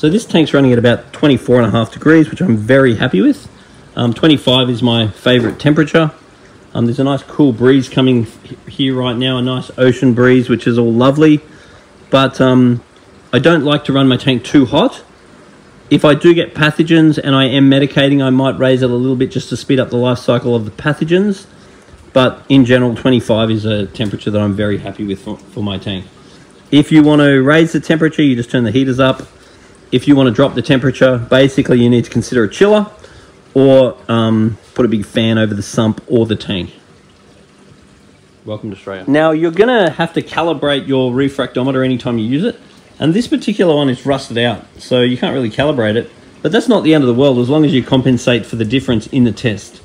So this tank's running at about 24.5 degrees, which I'm very happy with. 25 is my favorite temperature. There's a nice cool breeze coming here right now, a nice ocean breeze, which is all lovely. But I don't like to run my tank too hot. If I do get pathogens and I am medicating, I might raise it a little bit just to speed up the life cycle of the pathogens. But in general, 25 is a temperature that I'm very happy with for my tank. If you want to raise the temperature, you just turn the heaters up. If you want to drop the temperature, basically you need to consider a chiller or put a big fan over the sump or the tank. Welcome to Australia. Now you're gonna have to calibrate your refractometer anytime you use it. And this particular one is rusted out, so you can't really calibrate it. But that's not the end of the world as long as you compensate for the difference in the test.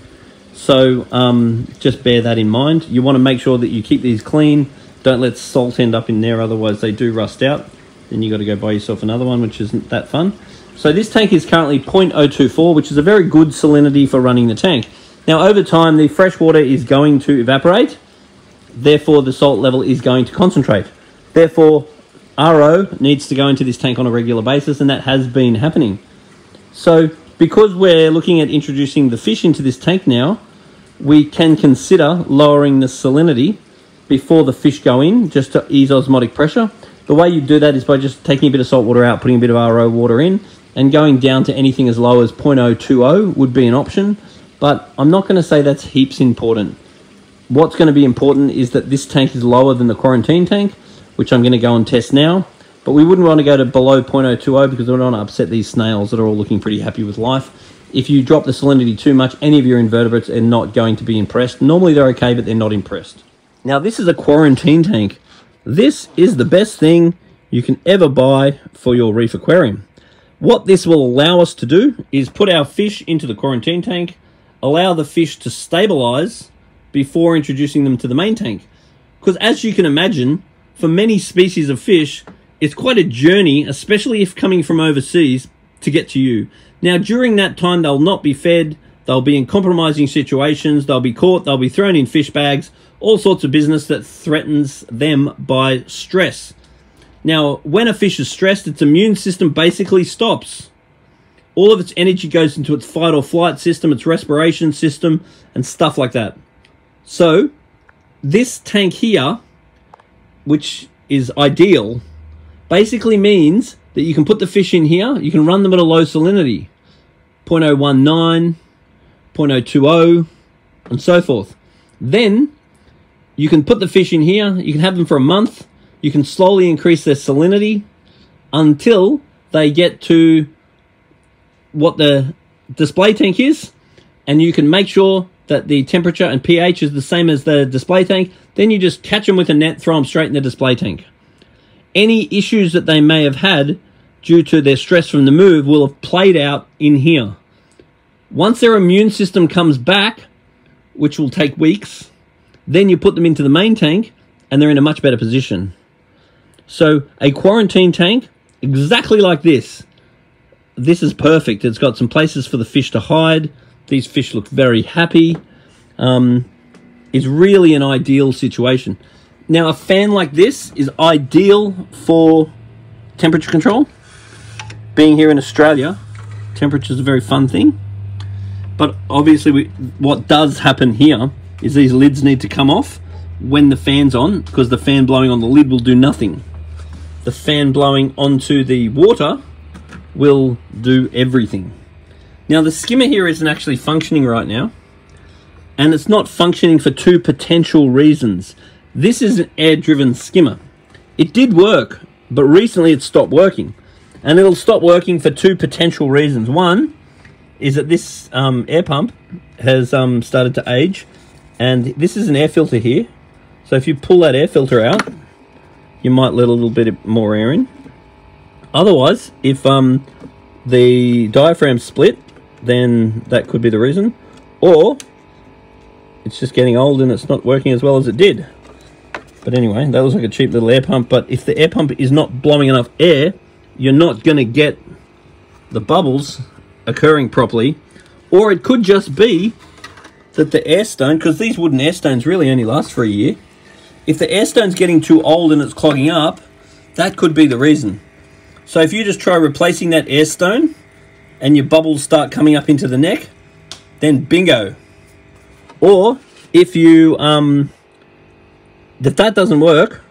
So just bear that in mind. You want to make sure that you keep these clean. Don't let salt end up in there, otherwise they do rust out. Then you got to go buy yourself another one, which isn't that fun. So this tank is currently 0.024, which is a very good salinity for running the tank. Now over time, the fresh water is going to evaporate. Therefore, the salt level is going to concentrate. Therefore, RO needs to go into this tank on a regular basis, and that has been happening. So because we're looking at introducing the fish into this tank now, we can consider lowering the salinity before the fish go in, just to ease osmotic pressure. The way you do that is by just taking a bit of salt water out, putting a bit of RO water in, and going down to anything as low as 0.020 would be an option. But I'm not going to say that's heaps important. What's going to be important is that this tank is lower than the quarantine tank, which I'm going to go and test now. But we wouldn't want to go to below 0.020 because we don't want to upset these snails that are all looking pretty happy with life. If you drop the salinity too much, any of your invertebrates are not going to be impressed. Normally they're okay, but they're not impressed. Now this is a quarantine tank. This is the best thing you can ever buy for your reef aquarium. What this will allow us to do is put our fish into the quarantine tank, allow the fish to stabilize before introducing them to the main tank. Because as you can imagine, for many species of fish, it's quite a journey, especially if coming from overseas, to get to you. Now, during that time, they'll not be fed, they'll be in compromising situations, they'll be caught, they'll be thrown in fish bags, all sorts of business that threatens them by stress. Now, when a fish is stressed, its immune system basically stops. All of its energy goes into its fight or flight system, its respiration system, and stuff like that. So, this tank here, which is ideal, basically means that you can put the fish in here, you can run them at a low salinity, 0.019, 0.020, and so forth. Then, you can put the fish in here, you can have them for a month, you can slowly increase their salinity until they get to what the display tank is, and you can make sure that the temperature and pH is the same as the display tank. Then you just catch them with a net, throw them straight in the display tank. Any issues that they may have had due to their stress from the move will have played out in here. Once their immune system comes back, which will take weeks, then you put them into the main tank and they're in a much better position. So a quarantine tank, exactly like this. This is perfect. It's got some places for the fish to hide. These fish look very happy. It's really an ideal situation. Now, a fan like this is ideal for temperature control. Being here in Australia, temperature is a very fun thing. But obviously, what does happen here is these lids need to come off when the fan's on, because the fan blowing on the lid will do nothing. The fan blowing onto the water will do everything. Now, the skimmer here isn't actually functioning right now, and it's not functioning for two potential reasons. This is an air-driven skimmer. It did work, but recently it stopped working, and it'll stop working for two potential reasons. One is that this air pump has started to age, and this is an air filter here. So if you pull that air filter out, you might let a little bit more air in. Otherwise, if the diaphragm split, then that could be the reason. Or it's just getting old and it's not working as well as it did. But anyway, that looks like a cheap little air pump. But if the air pump is not blowing enough air, you're not going to get the bubbles occurring properly. Or it could just be that the air stone, because these wooden air stones really only last for a year. If the air stone's getting too old and it's clogging up, that could be the reason. So if you just try replacing that air stone and your bubbles start coming up into the neck, then bingo. Or if you if that doesn't work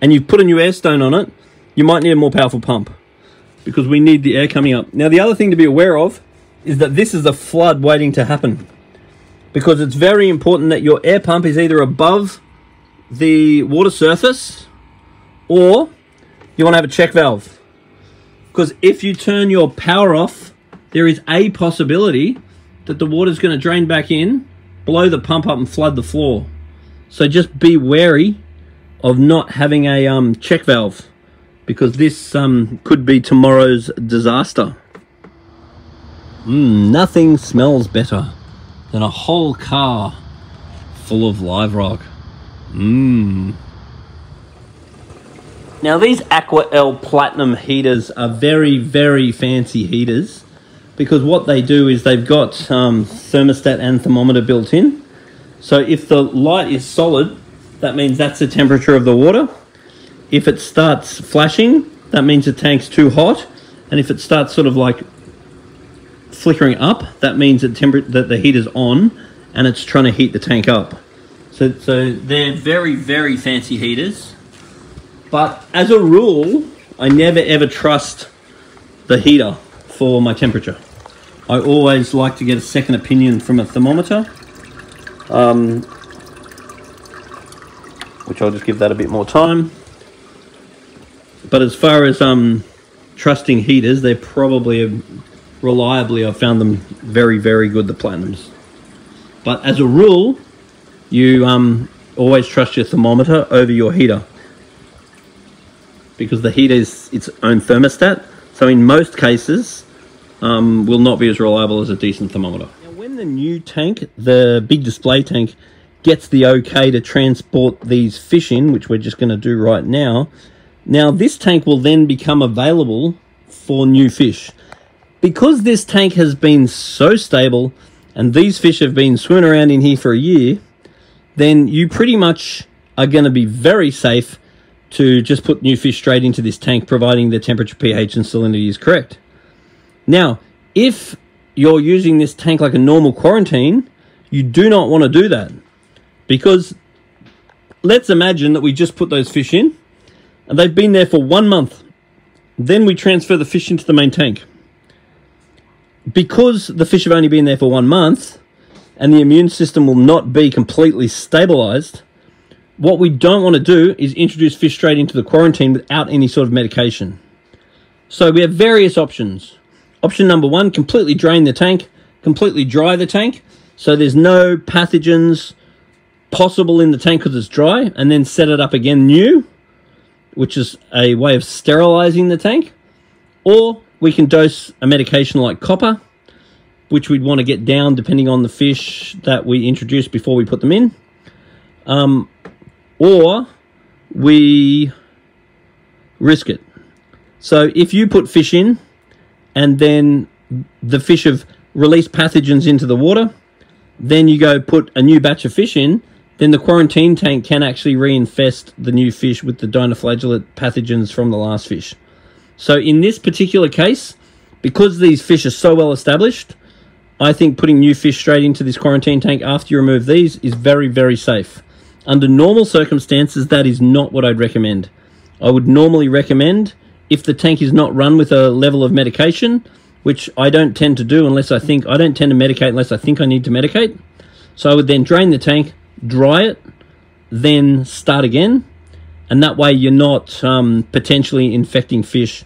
and you've put a new air stone on it, you might need a more powerful pump, because we need the air coming up. Now, the other thing to be aware of is that this is a flood waiting to happen, because it's very important that your air pump is either above the water surface or you want to have a check valve. Because if you turn your power off, there is a possibility that the water's going to drain back in, blow the pump up and flood the floor. So just be wary of not having a check valve, because this could be tomorrow's disaster. Nothing smells better than a whole car full of live rock. Now, these Aqua L Platinum heaters are very, very fancy heaters, because what they do is they've got thermostat and thermometer built in. So if the light is solid, that means that's the temperature of the water. If it starts flashing, that means the tank's too hot. And if it starts sort of like flickering up, that means that the heater's on and it's trying to heat the tank up. So they're very, very fancy heaters. But as a rule, I never ever trust the heater for my temperature. I always like to get a second opinion from a thermometer, which I'll just give that a bit more time. But as far as trusting heaters, they're probably reliably, I've found them very, very good, the Platinums. But as a rule, you always trust your thermometer over your heater, because the heater is its own thermostat. So in most cases, will not be as reliable as a decent thermometer. Now, when the new tank, the big display tank, gets the okay to transport these fish in, which we're just going to do right now, this tank will then become available for new fish. Because this tank has been so stable and these fish have been swimming around in here for a year, then you pretty much are going to be very safe to just put new fish straight into this tank, providing the temperature, pH and salinity is correct. Now, if you're using this tank like a normal quarantine, you do not want to do that, because let's imagine that we just put those fish in and they've been there for 1 month. Then we transfer the fish into the main tank. Because the fish have only been there for 1 month and the immune system will not be completely stabilized, what we don't want to do is introduce fish straight into the quarantine without any sort of medication. So we have various options. Option number one, completely drain the tank, completely dry the tank, so there's no pathogens possible in the tank because it's dry, and then set it up again new, which is a way of sterilizing the tank. Or we can dose a medication like copper, which we'd want to get down depending on the fish that we introduce before we put them in. Or we risk it. So if you put fish in and then the fish have released pathogens into the water, then you go put a new batch of fish in, then the quarantine tank can actually reinfest the new fish with the dinoflagellate pathogens from the last fish. So in this particular case, because these fish are so well established, I think putting new fish straight into this quarantine tank after you remove these is very, very safe. Under normal circumstances, that is not what I'd recommend. I would normally recommend, if the tank is not run with a level of medication, which I don't tend to do unless I don't tend to medicate unless I think I need to medicate. So I would then drain the tank, dry it, then start again. And that way you're not potentially infecting fish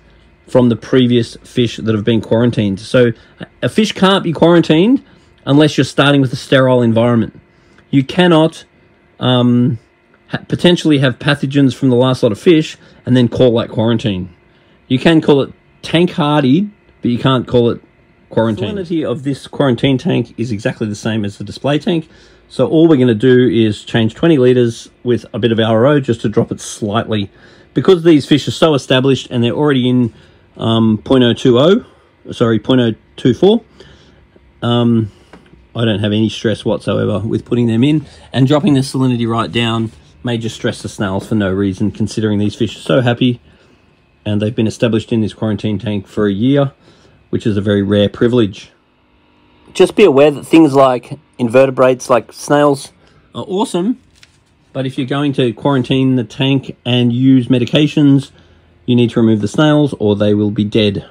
from the previous fish that have been quarantined. So a fish can't be quarantined unless you're starting with a sterile environment. You cannot potentially have pathogens from the last lot of fish and then call that quarantine. You can call it tank hardy, but you can't call it quarantine. The salinity of this quarantine tank is exactly the same as the display tank. So all we're going to do is change 20 litres with a bit of RO just to drop it slightly. Because these fish are so established and they're already in 0.024, I don't have any stress whatsoever with putting them in, and dropping the salinity right down may just stress the snails for no reason, considering these fish are so happy and they've been established in this quarantine tank for a year, which is a very rare privilege. Just be aware that things like invertebrates, like snails, are awesome, but if you're going to quarantine the tank and use medications, you need to remove the snails or they will be dead.